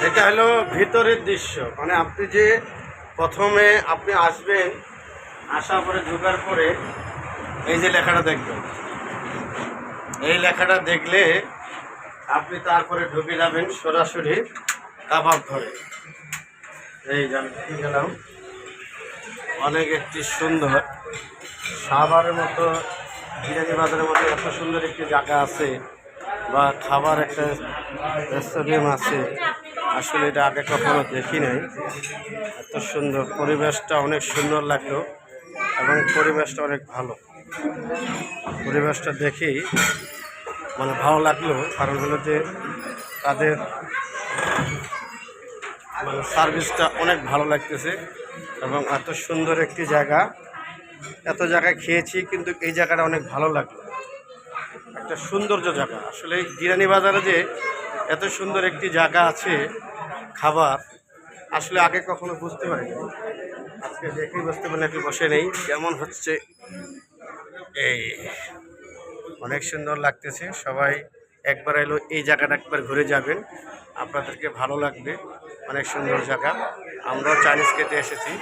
এটা হলো ভিতরের দৃশ্য, মানে আপনি যে প্রথমে আপনি আসবেন, আসার পরে ঢোকার পরে এই যে লেখাটা দেখবেন, এই লেখাটা দেখলে আপনি তারপরে ঢুকে যাবেন সরাসরি কাবাব ঘরে। এই যে আমি ঢুকে গেলাম, অনেক একটি সুন্দর সাভারের মতো, বিরিয়ানি বাজারের মতো এত সুন্দর একটি জায়গা আছে বা খাবার একটা রেস্টুরেন্ট আছে, আসলে এটা আগে কখনো দেখি নাই। এত সুন্দর পরিবেশটা, অনেক সুন্দর লাগলো এবং পরিবেশটা অনেক ভালো। পরিবেশটা দেখেই মানে ভালো লাগলো, কারণ হলো যে তাদের মানে সার্ভিসটা অনেক ভালো লাগতেছে এবং এত সুন্দর একটি জায়গা। এত জায়গায় খেয়েছি কিন্তু এই জায়গাটা অনেক ভালো লাগলো, একটা সৌন্দর্য জায়গা। আসলে বিরিয়ানি বাজারে যে এত সুন্দর একটি জায়গা আছে খাবার, আসলে আগে কখনো বুঝতে পারিনি। আজকে দেখেই বুঝতে পারি, একটু বসে নেই কেমন হচ্ছে। এই অনেক সুন্দর লাগতেছে। সবাই একবার এলো এই জায়গাটা একবার ঘুরে যাবেন, আপনাদেরকে ভালো লাগবে। অনেক সুন্দর জায়গা। আমরাও চাইনিজ খেতে এসেছি।